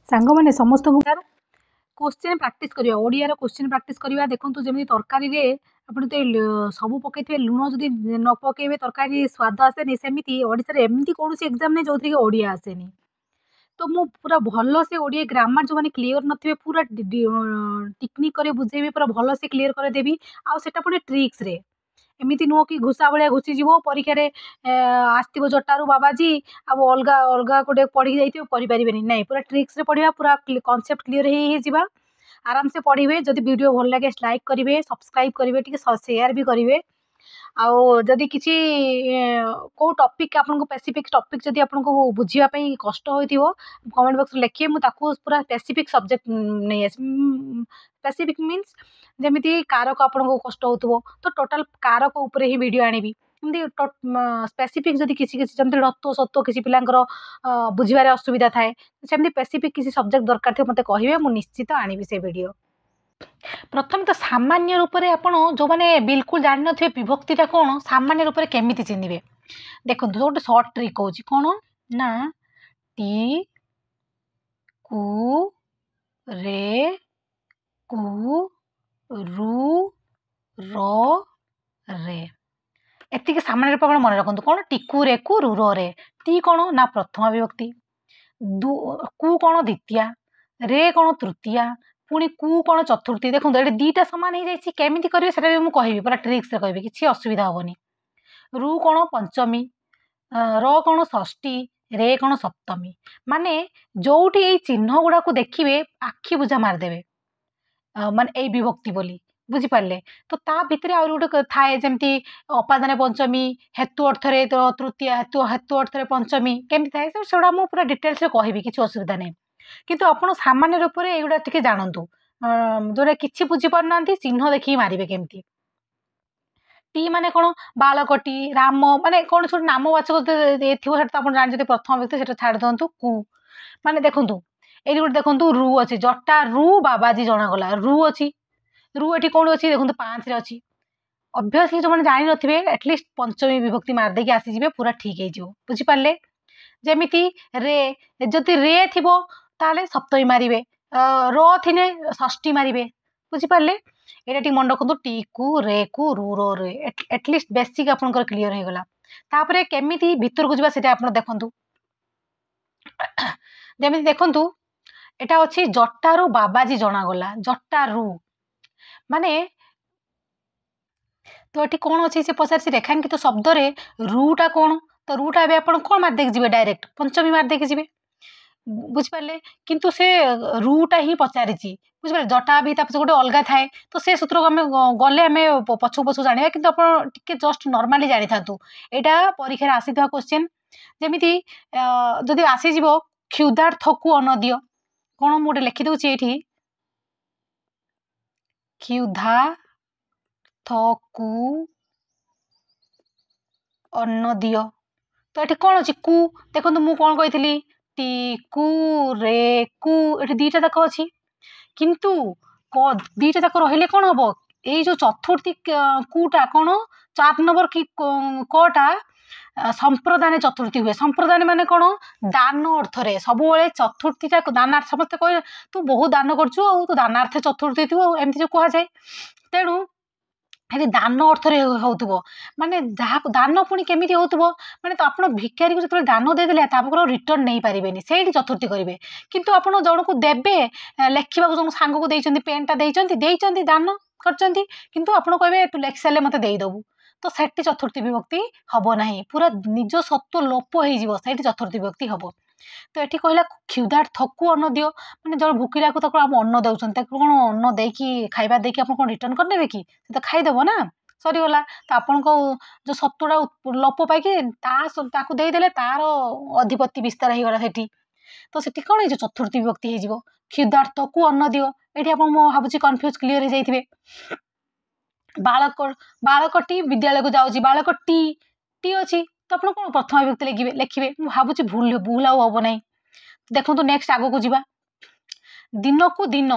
सांग मैंने समस्त क्वेश्चन प्रैक्टिस करिया ओडिया रो क्वेश्चन प्रैक्टिस करिया देखंतु जेमि तरकारी रे आपण तो सब पकईथे लुण जदि न पकेबे तरकारी स्वाद आसेनी सेमिति ओडिसा रे एमती कोनोसी एग्जाम नै जोथि कि ओडिया आसेनी। तो मु पूरा भल से ओडिया ग्रामर जो माने क्लियर नथिबे पूरा टेक्निक करे बुझेबी पूरा भल से क्लियर करे देबी आ सेटा पुणी ट्रिक्स रे एमती नुह कि घुसा भाया घुसीज परीक्षा आसो जटारू बाबाजी अब अलग अलग गोटे पढ़ी जाइए पढ़ी पारे ना पूरा ट्रिक्स रे पढ़ा पूरा कॉन्सेप्ट क्लियर हो आराम से पढ़े जदि वीडियो भल लगे लाइक करेंगे सब्सक्राइब करेंगे टी शेयर भी करेंगे आउ जदि किसी को टॉपिक आपन स्पेसिफिक टॉपिक जदि आपन को बुझापी कष्ट हो कमेंट बॉक्स लिखिए मुझे पूरा स्पेसिफिक सब्जेक्ट नहीं स्पेसिफिक मीन्स जमी कारक आपन को कष्ट हो तो टोटाल कारक उपरे ही वीडियो आनी स्पेसिफिक जदि किसी किसी जमी रत्व सत्व किसी पिलांकर बुझारे असुविधा थाए सेमती स्पेसिफिक किसी सब्जेक्ट दरकार थे मत कहे मुझे निश्चित आनी से वीडियो। प्रथम तो सामान्य रूप से आपड़ जो मैंने बिल्कुल जान थे विभक्तिटा कौन सामान्य रूप से केमी चिन्हे देखो गोटे सर्ट ट्रिक कौन कौन ना टी कु रे कु रु रो रे एति सामान्य रूप मन रखु कौन टिकु रे कु रु रो रे टी कौन ना प्रथम विभक्ति कु कौन द्वितीया रे कौन तृतीया पुणी कु कौन चतुर्थी देखो ये दीटा सामान हो जाए केमी करेंगे से कहि पूरा ट्रिक्स कहि किसी असुविधा हेनी रु कौन पंचमी र कौन षष्ठी रे कौन सप्तमी माने जोटी ये चिन्ह गुड़ा को देखिए आखि बुझा मारिदेवे माने यही विभक्ति बोली बुझिपारे तो ता भितर आ गोटे थाए जमती अपादान पंचमी हेतु अर्थ तृतीय हेतु हेतु अर्थ पंचमी केमती थाए से मुझे पूरा डिटेल्स कहि किसी असुविधा नहीं किंतु आपण सामान्य रूप से युवा टे जानतु जोटा कि बुझीपार चिन्ह देखिए मारे केमती टी माने कौन बालकटी राम माने कौन छोटे नामवाचक थो आप जानते प्रथम व्यक्ति से छाड़ दिंतु कु माने देखु ये गोटे देखो रु अच्छी जटा रु बाबाजी जनागला रु अच्छी रु ये कौन अच्छी देखो 5 अच्छी ऑब्वियसली जो मैंने जानी नथिबे एटलिस्ट पंचमी विभक्ति मारदेकी आसीजे पूरा ठीक हो बुझीपारे जमीती रे जदि रे थिबो ताले सप्तमी मारे रो थिने षष्ठी मारे बुझीपारे यहाँ टी मन रखु टी कु रे कु रु रो रे एटलिस्ट बेसिक आपंकर क्लीयर हो गला तापर केमी भितर को जावा आप देखु जमी देखु एटा अच्छी जटारू बाबाजी जनागला जटारू माने तो ये कौन अच्छी से पचार रेखांकित तो शब्द रे रूटा कौन तो रूटा ए कौन मारदेक जी डायरेक्ट पंचमी मारदेक जी बुझिपारे किंतु से रूटा ही पचारि बुझिपारे जटा भी गोटे अलग थाए तो से सूत्र को आम गले आम पछू पछू जाना कि टे जस्ट नॉर्मली जानी था यहाँ परीक्षा आसी क्वेश्चन जमीती जदि आसीज क्षुधार्थ को अन्न दियो कौन मुझे लिखिदे ये क्षुधार्थ को अन्न दियो तो ये कौन अच्छी कु देखो मुझे कौन कही टी कु रे कु ये दीटा तक अच्छी किंतु दीटा तक रहिले कौन हम ये जो चतुर्थी कुटा कौन 4 नंबर कि कटा संप्रदान चतुर्थी हुए संप्रदान माने कौन दान अर्थ रे सब चतुर्थीटा दानार्थ समस्त कह तू बहुत दान करछु तू दानार्थ चतुर्थी थी एमती जो कह जाए तेणु ये दान अर्थ हो माने जहाँ दान पुणी केमी हो माने तो आप भिखारी को जो दान देदेले रिटर्न नहीं पारे से चतुर्थी करेंगे किंतु आप जन को देवे लेखा जो सांग को देते पेनटा देते दान कर आप कहे तू लेखि सारे मत देदेबू तो सेठी चतुर्थी विभक्ति हम ना पूरा निज सत्व लोप हो चतुर्थी विभक्ति हम तो ये कहला क्षुधार्थ को अन्न दियो मैंने जो भुकिला को आम अन्न दौन कौन अन्न देकी खाଇବା देकी आप कौन रिटर्न करदे कि तो खाईदेव ना सरीगला तो आपण को जो सत्वटा लोप पाई देदेले तार अधिपत्ति विस्तार हो गला सेठी तो सेठी कौन है चतुर्थी विभक्ति हो क्षुधार्थ को अन्न दियो ये आप भावी कन्फ्यूज क्लीयर हो जाइए बालक बालकटी विद्यालय को जाऊँगी बालक टी टी अच्छी तो आप कौन प्रथम विभक्ति लिखे मुझे भूल भूल हम ना देखो नेक्स्ट आग को जीवा दिन को दिन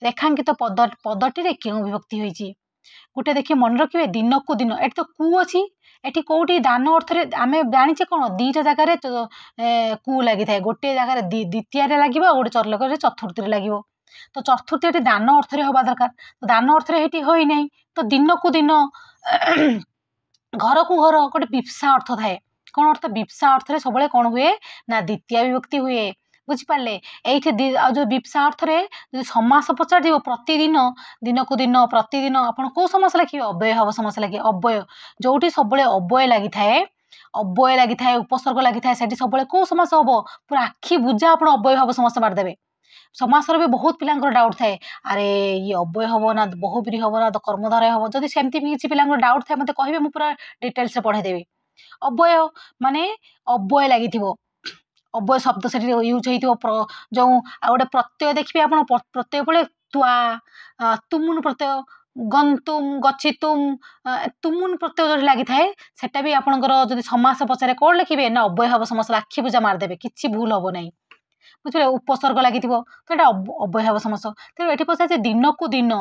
रेखांकित पदटी क्यों विभक्ति होती गोटे देखिए मन रखिए दिन को दिन एटी तो कु अच्छी एटी कौटी दान अर्थ आम जाचे कौन दीटा जगार कु लगी था गोटे जगार द्वितीय लगे गोटे चरलक चतुर्थी लगे तो चतुर्थी दान अर्थ हवा दरकार तो दान अर्थ हो ना तो दिन को दिन घर को घर गोटे विप्सा अर्थ थाए कौन अर्थ विप्सा अर्थ सब कौन हुए ना द्वितीय विभक्ति हुए बुझिपारे ये जो विप्सा अर्थ जो समास पचार प्रतिदिन दिन को दिन प्रतिदिन आप कौ समास लिखे अव्यय हम समास लिखे अव्यय जो सब अव्यय लगी थाए उपसर्ग लगी थाए सब कौ समास हम पूरा आखि बुझा आप अव्यय हम समास मारिदेवे समासर भी बहुत पिलांकर डाउट थाए अरे ये अव्यय हम ना बहुब्री हम ना कर्मधारय हम जदि सेमती भी किसी पिलांकर डाउट थाए मते कहिबे मु पूरा डिटेल्स से पढ़ेदेवी अव्यय माने अव्यय लगी अव्यय शब्द से यूज हो जो गोटे प्रत्यय देखिए आप प्रत्यय पड़े त्वा तुमुन प्रत्यय गंतुम गच्छितुम तुमुन प्रत्यय जो लगी थाए सेटा भी आपंकर जदि समास पचारे कौन लिखे ना अव्यय हम समास आखि बुझा मारिदेवे किसी भूल हम ना बुझे उपसर्ग लगी तो ये अव्यय हम समास तेणु ये पचार दिन को दिन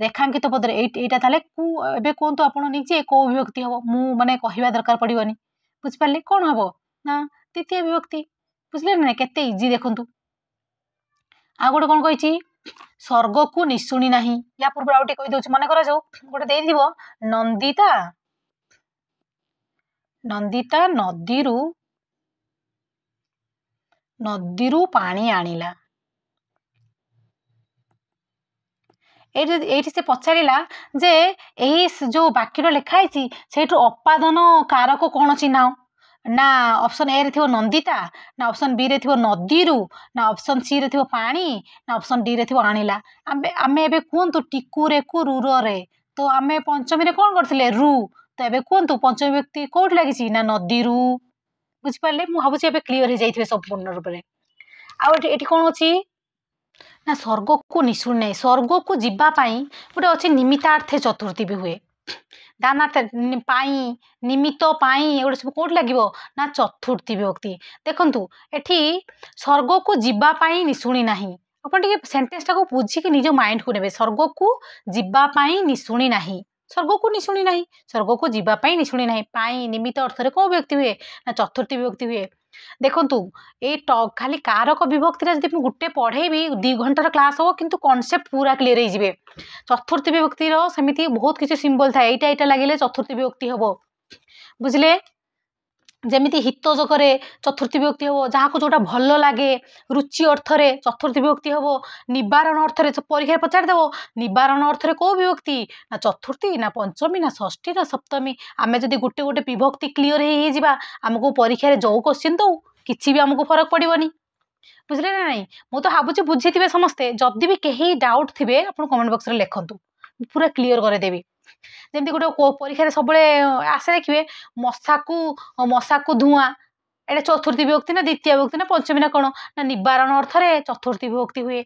रेखांकित पदर यहाँ एवं कहतु आप निजे कौ विभक्ति हम मु माने कहवा दरकार पड़ोनी बुझिपारे कौन हम ना द्वितीय विभक्ति बुझे ना केते इजी देखु आ गोटे कौन कही स्वर्ग को निशुणी ना या पूर्व आउटे कहीदे मन कर गोटे नंदिता नंदिता नदीरू पानी आनिला ये से पचारा जे यही जो वाक्य लिखाई से अपादन कारक कौन अच्छी ना ना ऑप्शन ए रे थी नंदिता ना ऑप्शन बी रे थी नदीरू ना ऑप्शन सी रे थी पानी ना ऑप्शन डी रे थी आनिला आमे एबे कहतु टिकू रे को रूर रे तो आमे पंचमी रे कौन करथिले रू तो एबे कहतु पंचमी व्यक्ति कोठी लागिछि ना नदीरू बुझिपारे मु भावुछि एबे क्लियर हो जाइथिबे संपूर्ण रूप में आउट कौन अच्छी ना स्वर्ग को निशुणी ना स्वर्ग को जीवाई गोटे अच्छे निमित्तार्थे चतुर्थी भी हुए दानार्थ निमित्त एगुटे सब कौट लगे ना चतुर्थी विभक्ति देखु एठी स्वर्ग को जीवाई निशुणी ना आप सेन्टेन्स टाक बुझिकी निज माइंड को नेबे स्वर्ग को जीवाई निशुणी ना स्वर्ग को निशुणी ना स्वर्ग को जीवाई निशुणी ना निमित्त अर्थ कौ विभक्ति हुए ना चतुर्थी विभक्ति हुए देखु ये खाली कारक विभक्ति जब गोटे पढ़ेबी 2 घंटार क्लास हो किंतु कॉन्सेप्ट पूरा क्लियर हो जाए चतुर्थी विभक्ति सेमती बहुत किसी सिंबल था यहाँ लगे चतुर्थी विभक्ति हम बुझले जमीती हित जगरे चतुर्थी विभक्ति हम जहाँ को जोटा भल लगे रुचि अर्थ चतुर्थी विभक्ति हम निवारण अर्थ परीक्षा पचारदेव निवारण अर्थ कौ विभक्ति ना चतुर्थी ना पंचमी ना षष्ठी ना सप्तमी आमे जदि गोटे गोटे विभक्ति क्लीयर हो आमको परीक्षा जो क्वेश्चन दो किसी भी आमको फरक पड़ोनी बुझे ना ना मु तो भावुँ बुझी थे समस्ते जदि भी कहीं डाउट थे आप कमेंट बॉक्स में लिखतु पूरा क्लीयर करदेवी जमी गोटे परीक्षा सब आसे देखिए मशा को धुआं एटा चतुर्थी विभक्ति ना द्वितीय विभक्ति ना पंचमी ना कौन ना निवारण अर्थ चतुर्थी विभक्ति हुए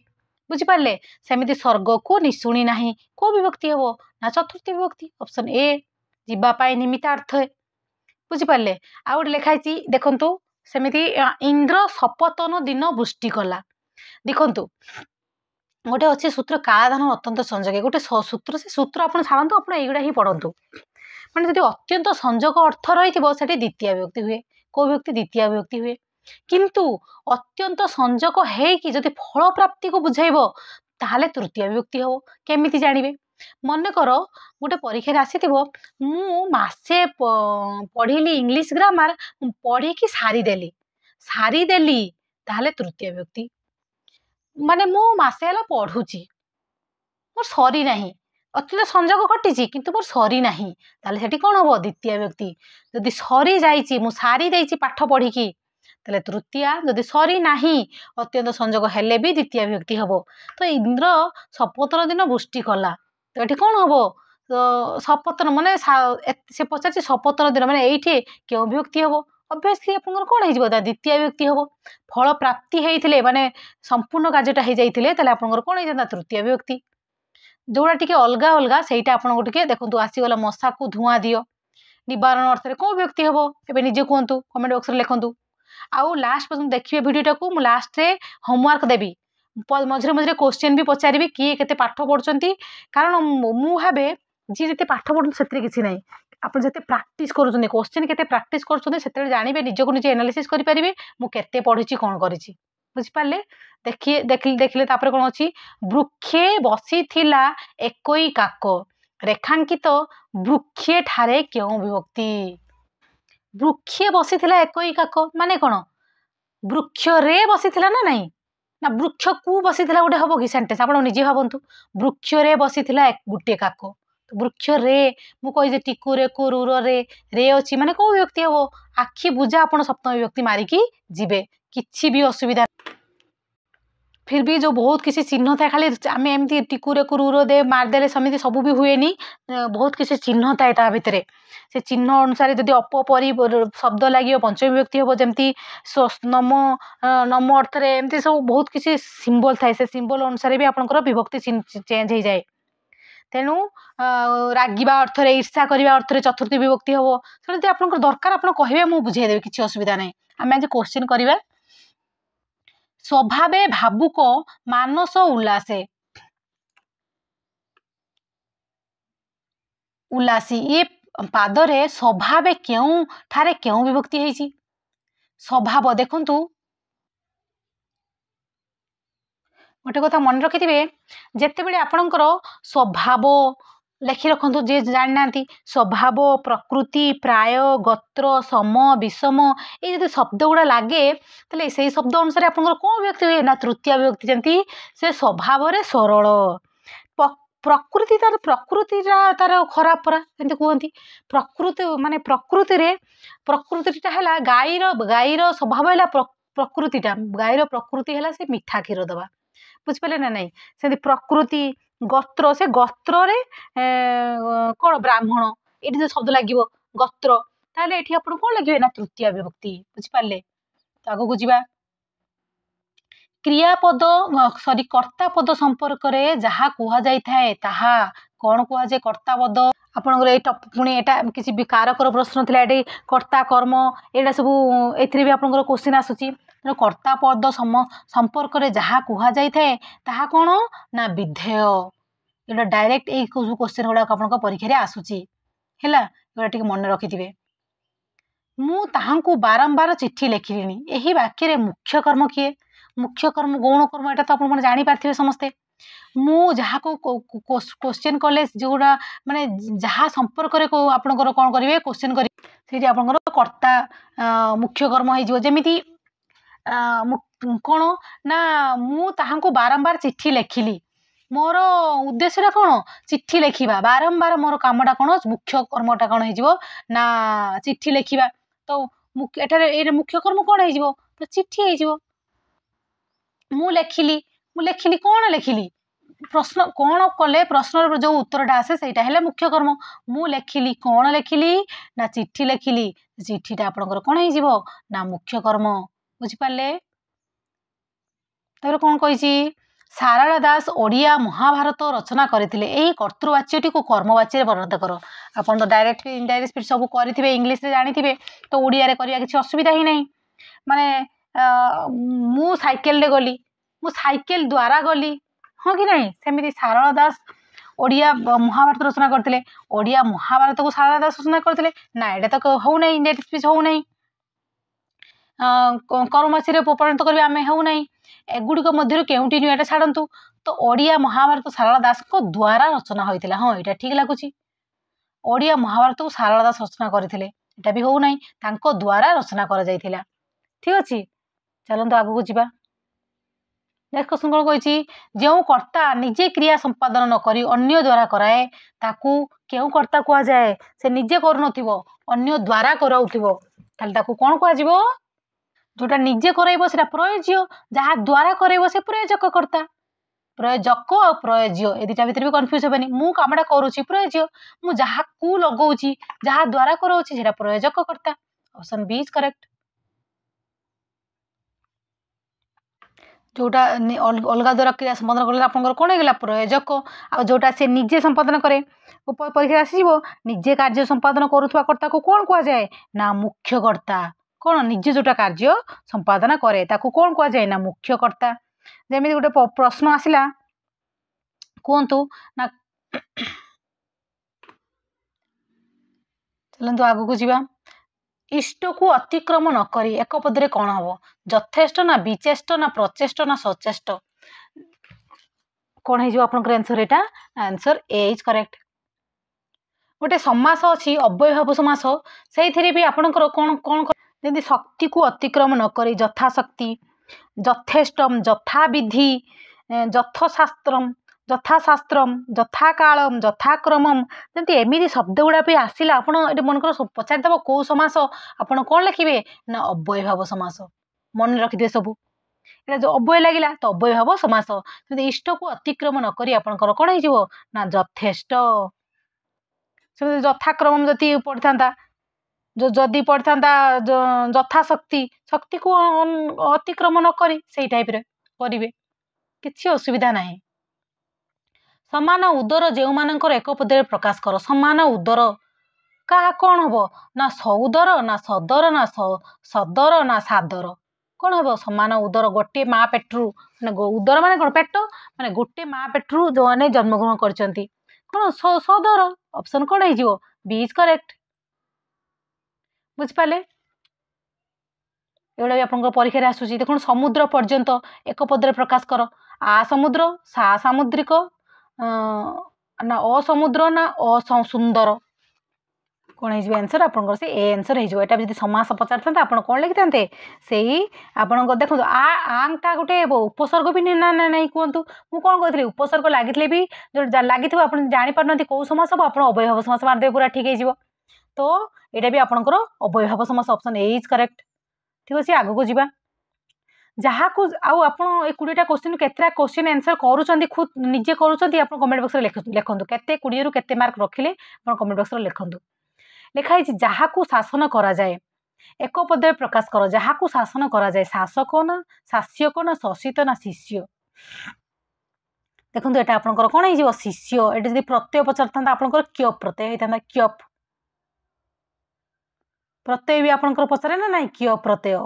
बुझिपारे सेमती स्वर्ग को निशुणी ना कौ विभक्ति हम ना चतुर्थी विभक्ति ऑप्शन ए जीवाई निमित्तार्थ बुझिपारे आ गोटे लिखाई देखु सेमती इंद्र सपतन दिन वृष्टि कला देखु गोटे अच्छे सूत्र काधान अत्यंत संजोग गोटे सूत्र से सूत्र आप छाड़ू आप युवा ही पढ़ु मैंने जो अत्यंत संजोग अर्थ रही द्वितीय विभक्ति हुए कौ विभक्ति द्वितीय विभक्ति हुए किंतु अत्यंत संजोग होगी जब फल प्राप्ति को बुझेब ताहले तृतीय विभक्ति हम केमिति जानवे मनकर गोटे परीक्षा आसी मुसे पढ़ी इंग्लिश ग्रामर पढ़ी सारीदेली ताहले तृतीय विभक्ति माने मु मासे हला पढ़ुची मोर सरी नाही अत्यंत संजोग घटी किंतु मोर सरी नाही ताले सेठी कोन हो द्वितीय विभक्ति जदि सरी जाईची मु सारी देईची पाठ पढ़िकी ताले तृतीय जदि सरी नाही अत्यंत संजोग हेले भी द्वितीय विभक्ति हबो तो इंद्र सपतन दिन वृष्टि कला तो एठी कोन हबो तो सपतन माने से पचार सपतन दिन माने एठी क्यों विभक्ति हबो ऑब्वियसली आपन कोन हे जिवो द्वितीय विभक्ति हबो फल प्राप्ति हेइथिले माने संपूर्ण कार्यटा हे जाइथिले ताले आपन कोन हे जंदा तृतीय विभक्ति जोड़ा टिके अलगा अलगा सेटा आपन टिके देखंतु आसीगला मशा को धुआं दियो निवारण अर्थ रे को व्यक्ति हबो एबे निजे कोंतु कमेंट बॉक्स रे लिखंतु आउ लास्ट पर्यंत देखिए वीडियोटा को मु लास्ट रे होमवर्क देबी मझरे मझरे क्वेश्चन भी पचारिबी किए केते पाठ पढुचंती कारण मु भाबे जी जिते पाठ पढ़ु से किसी ना आप जिते प्राक्टिस करुँच क्वेश्चन के प्राक्टिस कर जानवे निजक निजे एनालिसिस करेंगे मुझे पढ़ी कौन कर बुझिपारे देखिए देखिले कौन अच्छी वृक्षे बसी एकई काक रेखांकित वृक्षे ठारे क्यों विभक्ति वृक्षे बसी एकई काक माने कौन वृक्ष रे बसी ना नहीं ना वृक्ष को बसी गोटे हम कि सेंटेंस आप निजे भावतु वृक्ष रे बसी गोटे काक वृक्ष रे मुझे टिकु रे को रूर रे अच्छी माने कौ विभक्ति हम आखि बुझा आप सप्तम विभक्ति मारिकी जीवे किसी भी असुविधा फिर भी जो बहुत किसी चिन्ह था खाली आम एमती टिकुरे को रूर दे मारदेले समिति सब भी हुए बहुत किसी चिन्ह थाए ता भितर से चिन्ह अनुसार जदि अपरी शब्द लगे पंचमी विभक्ति हम जमी नम नम अर्थ एमती सब बहुत किसी सिंबल थाए से सिंबल अनुसार भी आपंकर विभक्ति चेंज हो जाए तेणु रागिबा अर्थ ईर्षा करने अर्थ चतुर्थी विभक्ति हम से आप दरकार आप कहे मुझे बुझेदेवी किसी असुविधा ना आम आज क्वेश्चन करवा स्वभावे भावुक मानस उल्लासे उल्लासी ये पादरे स्वभावे क्यों ठारे क्यों विभक्ति है स्वभाव देखंतु गोटे कथा मन रखिथे जिते बड़े आपणकर स्वभाव लेखि रखु जे जाना स्वभाव प्रकृति प्राय गोत्र सम विषम ये जो शब्द गुड़ा लगे तो से शब्द अनुसार आप कौन विभक्ति हुए ना तृतीय विभक्ति जमी से स्वभाव सरल प्रकृति तार खराब परा जमी कहती प्रकृति माने प्रकृति है गाईर स्वभाव है प्रकृतिटा गाईर प्रकृति है से मीठा क्षीर दबा बुझिपारे ना नहीं से प्रकृति गोत्र से गोत्र कौन ब्राह्मण ये जो शब्द लगे गोत्र ताले ये आप कौन लगे ना तृतीय विभक्ति बुझिपारे तो आगो जावा क्रियापद सॉरी कर्तापद संपर्क में जहाँ कहुए ताहा कौन कहुए कर्तापद आपंकर पुणी यहाँ किसी भी कारकर प्रश्न था ये कर्ता कर्म यहाँ सब ए भी आपंकर क्वेश्चन आसूसी कर्तापद संपर्क में जहाँ कहुए ताहा कौन ना विधेय ये डायरेक्ट ये क्वेश्चन गुड़ाक आप परीक्षा आसूसी है मन रखिथे मुझे बारंबार चिट्ठी लिखिली यही वाक्य मुख्य कर्म किए मुख्य कर्म गौण कर्म यहाँ तो आप जापारे समस्ते मु जहाँ को क्वेश्चन कले जोड़ा माने जहाँ संपर्क आपंकर कौन करेंगे क्वेश्चन करेंगे आपंकर कर्ता मुख्य कर्म होमती कौन ना मुझे बारंबार चिट्ठी लिखिली मोर उद्देश्य कौन चिट्ठी लिखा बारंबार मोर कामटा कौन मुख्य कर्मटा कौन हो ना चिट्ठी लिखा तो ये मुख्य कर्म कौन हो तो चिट्ठी हो मु लिखिली कौन लिखिली प्रश्न कौन कले प्रश्न जो उत्तरटा आसे सहीटा है मुख्य कर्म मु लिखिली कौन लिखिली ना चिट्ठी लिखिली चिट्ठीटा आपंकर कौन हो ना मुख्य कर्म बुझिपारे कौन कही सारला दास ओडिया महाभारत रचना करथिले एही कर्तृवाच्यटी को कर्मवाच्य परिणत कर आप तो डायरेक्ट इनडायरेक्ट स्पीच सब करेंगे इंग्लीश रे जानी तो ओडिया रे करिया किसी असुविधा ही नहीं माने मु साइकेल गली मु साइकेल द्वारा गली हाँ कि नहीं सेमती सारला दास ओडिया महाभारत रचना करते ओडिया महाभारत को सारला दास रचना करते ना ये तो हो नहीं इंडायरेक्ट स्पीच हो नहीं कर्मवाच्य परिणत करेंगे आम हो नहीं एगुड़िक मध्य केउटी नुआटा छाड़ू तो ओडिया महाभारत सारला दास को द्वारा रचना होता हाँ यहाँ ठीक लगुच ओडिया महाभारत को सारला दास रचना करते यहाँ भी हो नहीं द्वारा रचना कर ठीक अच्छे चलते आगू जावा नेक्स्ट क्वेश्चन कौन कही जो कर्ता निजे क्रिया संपादन न करी अन्य द्वारा कराए ताकू क्यों कर्ता कह जाए से निजे कर अन्य द्वारा कराउथिबो ताले ताकू कौन कह जोटा निजे करइबो सेटा प्रयोज्य जहाँ द्वारा करइबो से प्रयोजक कर्ता प्रयोजक और प्रयोज्य ए दुटा भितर भी कन्फ्यूज हेबनी मु कामटा करूची प्रयोज्य मु जहाँ को लगौची जहाँ द्वारा कराउची सेटा प्रयोजक कर्ता ऑप्शन बी इज करेक्ट जोटा अलग द्वारा क्रिया संपादन कले आपंकर कौन होगा प्रयोजक आ जोटा से निजे संपादन करे परीक्षा आसीज निजे कार्य संपादन करुवा कर्ता को कौन कह जाए ना मुख्य कर्ता कौन निजे जोटा कार्य संपादन करे ताकू कौन कह जाए ना मुख्य कर्ता जमी गोटे प्रश्न आसला कहतु ना चलतु आग को जीवा इष्ट को अतिक्रम न करी एक पदरे कौन हम यथेष्ट ना विचेष्ट ना प्रचेष्ट ना सचेष्ट कौन हो आपंकर आंसर यहाँ आंसर ए इज करेक्ट। गोटे समास अच्छी अव्ययभाव समास से भी आपंकर कौन कौन जमी शक्ति को अतिक्रम न करी यथाशक्ति यथेष्टम यथाविधि यथशास्त्रम यथाशास्त्रम यथाकालम यथाक्रमम जमी एमती शब्द गुड़ा भी आसला आप मनकर पचारिदेव कौ समास आप कौन लिखे ना अव्ययभाव समास मन रखिदे सबू ये जो अव्यय लगे तो अव्ययभाव समास जब इष्ट को अतिक्रम न करी आपंकर कौन हो यथेष्ट यथाक्रम जदि पढ़ी था जदि पढ़ी था यथाशक्ति शक्ति को अतिक्रम न करी से टाइप करेंगे किसी असुविधा ना। समान उदर जो मानकर एक पदे प्रकाश कर समान उदर क्या कौन हम ना सौदर ना सदर ना सदर ना सादर कौन हम समान उदर गोटे माँ पेट्रु उदर मान कौन पेट माने गोटे माँ पेट्रु जो मैंने जन्मग्रहण कर कौन सदर ऑप्शन कौन हो बी इज करेक्ट बुझिपारे एगुड़ा भी आप परीक्षा आसूसी देखो समुद्र पर्यंत एक पदरे प्रकाश कर आ समुद्र सा सामुद्रिक ना असमुद्र ना असुंदर कौन हो आंसर आप से ए आंसर हो समास पचार था आप कौन लिखि था से आप देखो आंगटा गोटे उपसर्ग भी ना ना नहीं कहतु मुझे कौन कहती उपसर्ग लगी भी जो लगी आप जापार कौ समास हम आप अव्ययभाव समास मारदेवे पूरा ठीक हो तो यहाँ भी आपंकर अव्ययभाव समास ऑप्शन ए इज करेक्ट ठीक अच्छे आग को जीवा जहाँ को आप 20टा क्वेश्चन केतटा क्वेश्चन आंसर करुँच खुद निजे करुँच कमेंट बॉक्स में लिखु केते 20 रु केते मार्क रखिले कमेंट बॉक्स में लिखु लिखाई जहाँ को शासन करा जाए एक पदे प्रकाश कर जहाँ को शासन करा जाए शासक ना शास्यक ना शासित ना शिष्य देखो यहाँ आपंकर कौन हो शिष्य ये प्रत्यय पचार था आपंकर क्यप प्रत्यय होता क्यप प्रत्यय भी आपंकर पचारे ना ना क्यप प्रत्यय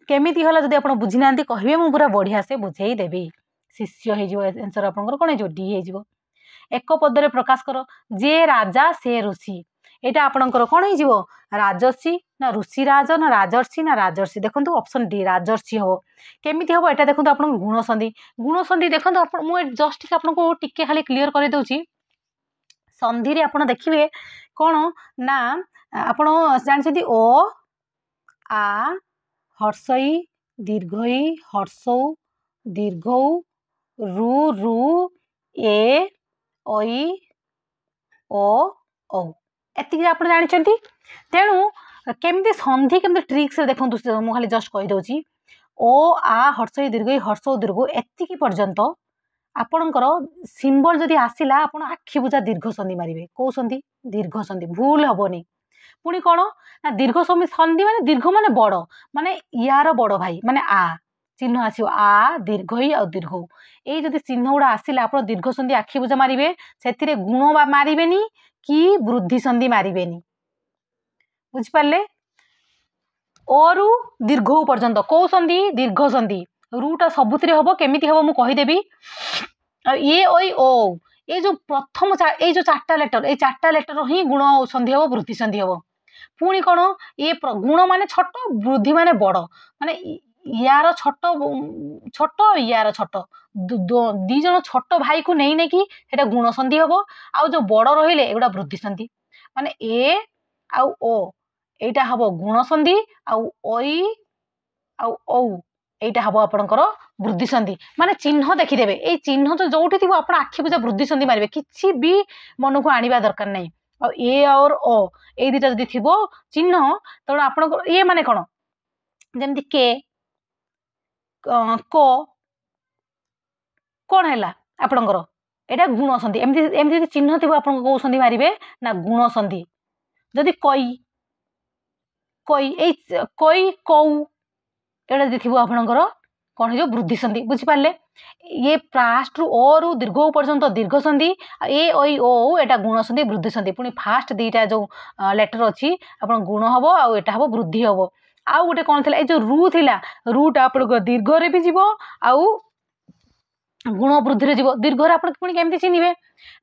केमिति हला जदि आपण बुझी नांती कहबे मु पूरा बढ़िया से बुझेई देबी शिष्य हे जो आंसर आपनकर कोन हे जो डी हे जो एक पदरे प्रकाश कर जे राजा से ऋषि एटा आपनकर कोन हे जो राजर्षि ना ऋषि राज ना राजर्षि ना राजर्षि देखंतु ऑप्शन डी राजर्षि हो केमिति हो एटा देखंतु आपन गुण संधि देखंतु आपन मु जस्ट आपनको टिके खाली क्लियर कर दउची संधि रे आपन देखिबे कोन ना आपन जानछथि ओ आ हर्षई दीर्घई हर्षौ दीर्घौ रु रु ए ओई ओ औ एतिक आप जानते तेणु केमती संधि केमती ट्रिक्स देखो मुझे खाली जस्ट कहीदे ओ आ हर्षई दीर्घई हर्षौ दीर्घ एतिक पर्यंत आपणकर सिंबल जदि आसला आप आखि बुझा दीर्घ संधि मारे कौ संधि दीर्घ संधि भूल हेनी पुणी कौन ना दीर्घ संधि माने दीर्घ माने बड़ माने यार बड़ भाई माने आ चिन्ह आसो आ दीर्घ आ दीर्घ ये जदि चिन्ह गुड़ा आसला आप दीर्घ संधि आखि बुझा मारे से गुण मारे कि वृद्धि संधि मारे बुझिपारे ओरु दीर्घ पर्यंत कौ संधि दीर्घ संधि रूटा सबुतिर हम केमिति हम मु कहीदेवी ये ओई ओ ये जो प्रथम ये जो 4टा लेटर ये 4टा लेटर ही गुण संधि हम वृद्धि संधि हम पुणी कौन ये गुण माने छोट वृद्धि माने बड़ माने यार छोट छोट यार छोट दी जन छोट भाई को नहीं कि सेटा गुण संधि हम आ जो बड़ रहिले एगुड़ा वृद्धि संधि माने ए आउ ओ एटा हम गुण संधि आउ ओई आउ औ एटा हम आपणकर वृद्धि संधि माने चिन्ह देखिदेवे ये चिन्ह तो जोटी थी आप आखि बुझा वृद्धि संधि मारे किसी भी मन को आनिबा दरकार नहीं आ ए और ओ ये दुटा जदि थी चिन्ह तेणु आप ये माने कौन जमती के को कौन है आपणकर एटा गुण संधि एमती एमती चिन्ह थी आप कौ संधि मारे ना गुण संधि जदि कई कई कई कौ एटा जदि थी आपणकर कौन हो वृद्धि संधि बुझिपारे ये फास्ट रु ओ रु दीर्घ पर्यंत दीर्घ संधि ए ओई ओ एटा गुण संधि वृद्धि संधि पुणी फास्ट दीटा जो लेटर अच्छी आप गुण हम आटा हम वृद्धि हम आउ गोटे कौन थी जो रु थिला रुटा आप दीर्घ रे भी जीव आउ गुण वृद्धि जीव दीर्घ आप पुणी केमती चिन्हे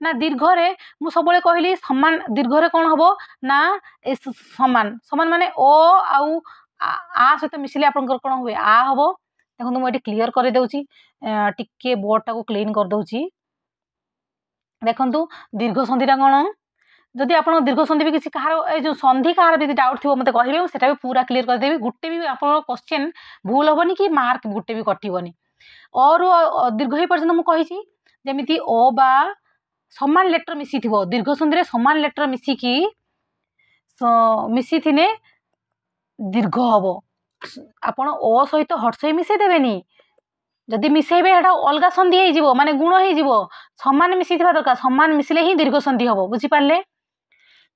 ना दीर्घ मु सब कहली समान दीर्घ कौन हम ना समान समान माने ओ आउ आ सहित मिसिले आप कौन हुए आ हम देखो मुझे क्लीयर कर दूची टिके बोर्ड टाको क्लीन कर दूची देखु दीर्घ संधिटा कौन जदि आप दीर्घ संधि भी किसी कहार जो संधि कहार भी डाउट थी मत कहे से पूरा क्लीयर करदेवी गोटे भी आप क्वेश्चन भूल हेनी कि मार्क गोटे भी कटनी और दीर्घ ही पर्यटन मुझे जमी ओ बा समान लेटर मिसी थी दीर्घ संधि समान लेटर मिसिकी मिसी थिने दीर्घ हम आपण ओ सहित हर्षई मिसई देवेनी जदि मिसेबे अलग संधि हो माने गुण हो समान मिसी दरकार समान मिसिले ही दीर्घ संधि हम बुझीपारे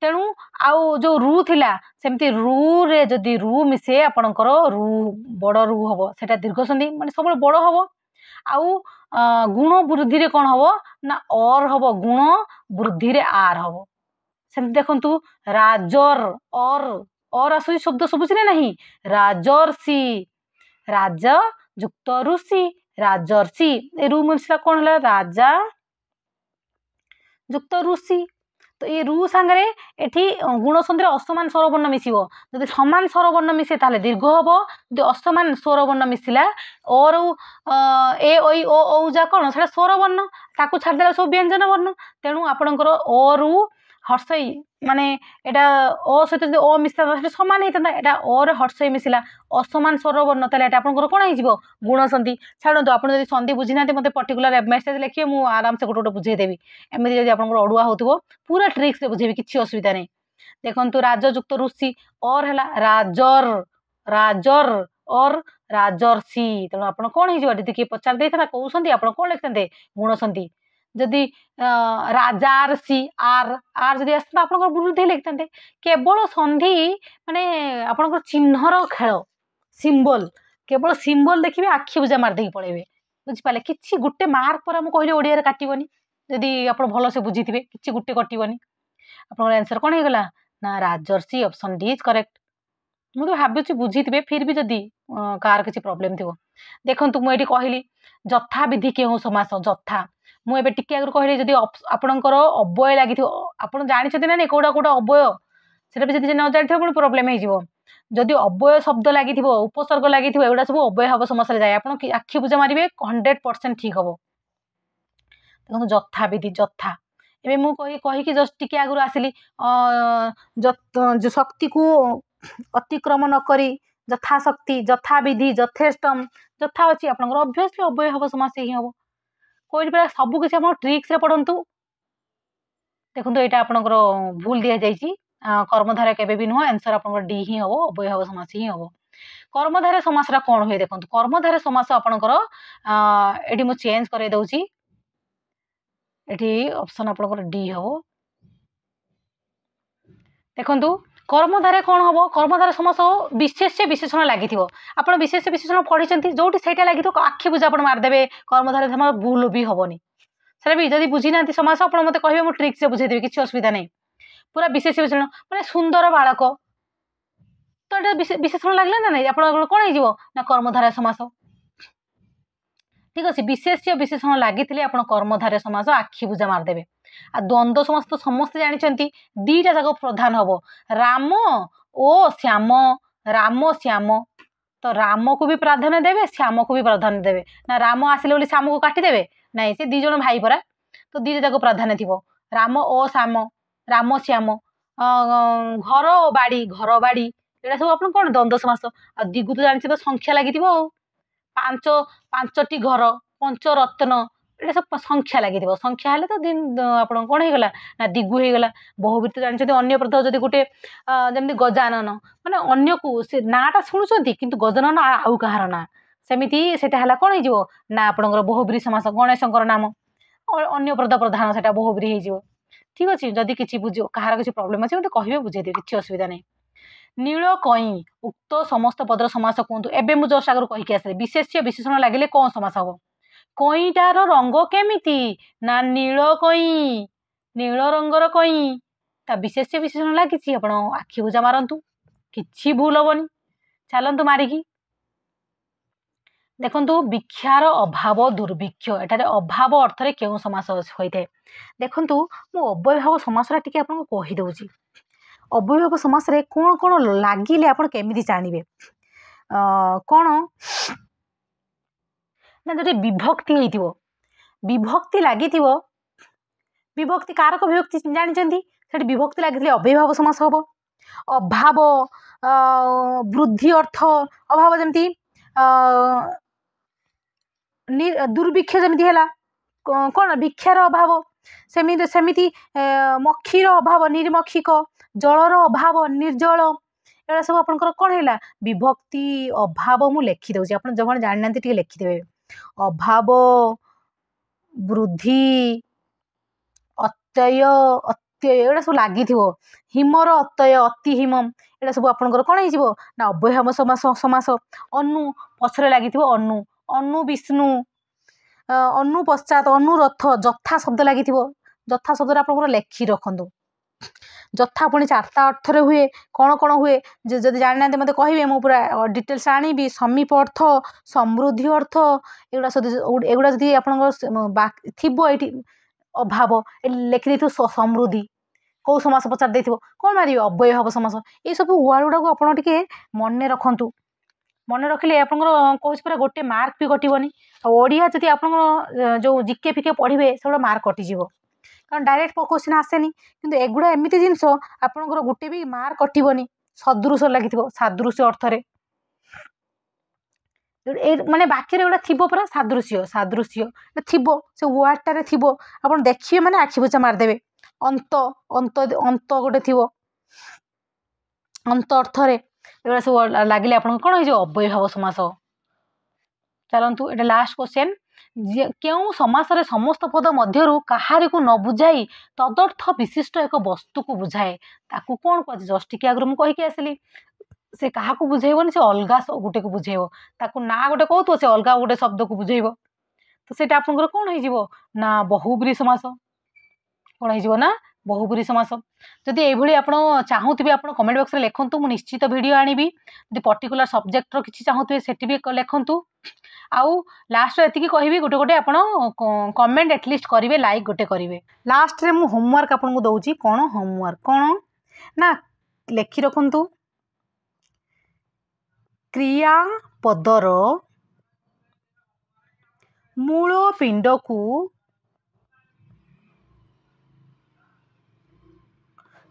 तेणु आउ जो रू थिला सेमती रू रे जदि रू मिसे आपणकर रू बड़ रू हम सेटा दीर्घ संधि माने सब बड़ हम आउ गुण वृद्धि रे कौन हम ना और हम गुण वृद्धि रे आर हम सेमती देखंतु राजर और आसु शब्द सबुच ना नहीं राजर्षि राज जुक्त ऋषि राजर्षि ए रू मिसला कौन है राजा जुक्त ऋषि तो ये रू सांगे एठी गुण संधि असमान स्वरवर्ण मिसिबो जदि समान स्वरवर्ण मिसे ताले दीर्घ हबो जदि असमान स्वरवर्ण मिसिला और ए ओई ओ औ जा कोन सेटा स्वरवर्ण ताकू छाड़ देला सब व्यंजन वर्ण तेणु आपणकर ओ रू हर्षई माने एटा ओ सहित जदि ओ मिसता सेटा समान हेतंदा एटा ओ रे हर्षई मिसिला असमान स्वरवर्ण ताले एटा आपणकर कोन हे जिवो गुण संधि छाड़ो आपण जदि संधि बुझी नाते मते पर्टिकुलर मेसेज लिखिए मु आराम से गोटे बुझे देबी एमि जदि आपणकर अडुआ होतबो पूरा ट्रिक्स रे बुझेबी किछि असुविधा नहीं देखंतु राजयुक्त ऋषि और हैला राजर राजर और राजर्षि तेणु आपण कौन हो दीदी किए पचार देता कौ संधि आप कौन लिखते गुण संधि जदि राजार्षि आर आर जदि आसता आप वृद्धि लिखते केवल संधि माने आपणकर चिन्हर खेल सिंबल केवल सिंबल देखिए आखि बुझा मारदे पड़े बुझिपारे कि गोटे मार्क पर मुझे कहली ओडिया काटबनी जदि आप भल से बुझी थे कि गोटे कटबनी आप आंसर कौन होगा ना राजर्षि ऑप्शन डी इज करेक्ट मुझे भावी बुझी थे फिर भी जदि कार किसी प्रोब्लेम थी देखो मुझे कहली जथा विधि क्यों समास जथा मुझे टिके आगे कहली जदि आपणकर अव्यय लगी आप जानते ना नहीं कौटा कौटा अव्यय से भी जब न जानी पुणी प्रोब्लेम हो जदि अव्यय शब्द लगी उपसर्ग लगी एगुड़ा सब अव्यय हम समस्या जाए आप आखि बुझा मारे 100% ठीक हम देखो जथा विधि जथा एवं मुझे कहीकि जस्ट टिके आगु आसिली शक्ति को अतिक्रम नक यथा शक्ति यथा विधि यथेष्टम यथा अच्छी आप अभ्यसली अव्यय हम समास ही हम कहली पूरा सबकि आप ट्रिक्स पढ़तु देखो यहाँ आपंकर भूल दि जाइए कर्मधारय केबे भी नुह आंसर आप डी ही हम अव्यय हम समास ही हम कर्मधारय समासटा कौन हुए देखो कर्मधारय समास आपंकर ये मुझे चेंज कर दूसरी ये ऑप्शन आपंकर डी हम देखो कर्मधारय कौन हम कर्मधारय समास विशेष्य विशेषण लगी आप विशेष्य विशेषण पढ़ी जो सहीटा लगी आखि बुझा आप मारदेवे कर्मधारय समास भूल भी हेनी से भी जब बुझी ना समास आप मत कहे मुझे ट्रिक्स बुझेदेवी किसी असुविधा नहीं पूरा विशेष विशेषण मैंने सुंदर बालक तो ये विशेषण लगला ना नहीं आप कौन हो कर्मधारय समास ठीक अच्छे विशेष्य विशेषण लगी आप कर्मधारय समास आखि बुझा मारदेवे आ द्वंद्व समास तो समस्त जानते दीटा जाक प्रधान हम राम ओ श्याम राम श्याम तो राम को भी प्राधान्य देवे श्याम को भी प्राधान्य देवे ना राम आसिले बोली श्याम को काटिदेवे नाई से दी जन भाई परा तो दीटा जाक प्राधान्य थी राम ओ श्याम राम श्याम घर ओ बाड़ी घर बाड़ी ये सब आप कौन द्वंद्व समास आ दिगु तो जानते तो संख्या लगी पांच पांचटी घर पंच रत्न ये सब संख्या लगी संख्या हेल्ले तो दिन आप कौन होगा ना दिगु होगा बहुबीत जानते अन्य प्रथ जब गोटे जमी गजानन माने अन्य को से नाटा शुणुंट कि गजानन आउ कहार ना सेमती से कौन हो ना आपंकर बहुब्री समास गणेश नाम अन्य प्रद प्रधान से बहुब्री हो ठीक अच्छे जदि किसी बुझ कहार किसी प्रोब्लेम अच्छे मतलब कहे बुझेदेवी किसी असुविधा नहीं नील कई उक्त समस्त पदर समास कहतु एवं मुझे जस्ट आगे कहीकि आसली विशेष्य विशेषण लगे कौन समास हम कईटार रंग केमिति ना नील कई नील रंगर कई ता विशेष्य विशेषण लगी आप आखि बुझा मारतु कि भूल हेनी चलतु मारिकी देखंतु भिक्षार अभाव दुर्भिक्ष एटारे अभाव अर्थ रे केउ समास होइते देखंतु मु अव्ययभाव समासरा टिके आपन को कहि दउची अव्ययभाव समास रे कोन कोन लागिले आपन केमिति जानिबे कोन ना जदि विभक्ति हेतिबो विभक्ति लागितिबो विभक्ति कारक विभक्ति जानिचंती सेठी विभक्ति लागिले अव्ययभाव समास होबो अभाव वृद्धि अर्थ अभाव जेमती दुर्भिक्ष जमी है कौन भिक्षार अभाव सेमिति सेमिति मक्षीर अभाव निर्मक्षिक जलर अभाव निर्जल एड़ा सब आपनकर कौन है विभक्ति अभाव मु लिखि दउची आपन जब जानि नांती टिके लिखिदेबे अभाव वृद्धि अत्यय अत्यय एड़ा सब लागि हिमर अत्यय अति हिमम एड़ा सब आपनकर कौन हो ना अव्ययभाव समास समास अनु पछरे लागि अनु अनु विष्णु अनु पश्चात अनुरथ जथा शब्द लगी जथा शब्द आप लेखि रखु जथा पुणी 4टा अर्थ हुए कौन कौन हुए जब जाना मत कहे मुझे पूरा डिटेल्स आनी समीप अर्थ समृद्धि अर्थ एगुड़ा जब आप थी अभाव लिखि समृद्धि कौ समास पचार दे कौन मारे अव्ययभाव समास ये सब वर्ड गुड़ा को आप मन रखु मन रखिले आप कौच पूरा गोटे मार्क भी कटोनी ओडिया जदि आप जो जिके फिके पढ़े से मार्क कटिज कारण डायरेक्ट क्वेश्चन आसेनी किंतु एगुड़ा एमती जिनस आपंकर गोटे भी मार्क कटोनी सदृश लगी सादृश्य अर्थ माने वाक्य गोटा थी पूरा सादृश्य सादृश्य थी से वर्डटारे थी आप देखिए मैंने आखि बुचा मारदेवे अंत अंत अंत गोटे थी अंत अर्थरे एगुड़ा सब लगिले आप कौन हो अव्ययभाव समास चलतु एटा लास्ट क्वेश्चन क्यों समास रे समस्त पद मध्यरु कहारी को न बुझाई तदर्थ विशिष्ट एक वस्तु को बुझाए ताकू कौन कह जस्ट टिके आगु मुझे कहीकि आसली से क्या बुझेबनी से अलग गोटे को बुझेब ताकू ना गोटे कहतु से अलग गोटे शब्द को बुझेब तो सेटा आपनकर कौन हो ना बहुब्री समास कौन हो ना बहुब्री समास जदि ये आप चाहूबे आप कमेंट बॉक्स में लिखु मुझे निश्चित वीडियो आनी जब पर्टिकुलर सब्जेक्टर किसी चाहूबे से भी लिखु आउ लास्ट एति कहि गोटे गोटे आप कमेंट एटलिस्ट करेंगे लाइक गोटे करेंगे लास्ट रे मु होमवर्क आपको दौची कौन होमवर्क कौन ना लिखि रखु क्रियापदर मूल पिंड को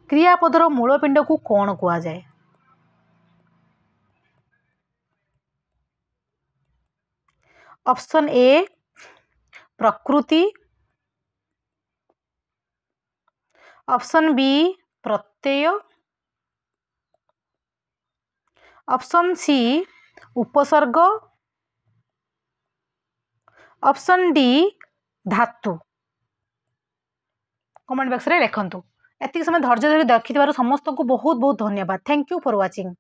क्रियापदर मूल पिंड को कौन कह जाए ऑप्शन ए प्रकृति ऑप्शन बी प्रत्यय ऑप्शन सी उपसर्ग ऑप्शन डी धातु कमेंट बॉक्स रे लिखंतु एति समय धैर्य धरी देखि समस्त को बहुत बहुत धन्यवाद थैंक यू फॉर वाचिंग।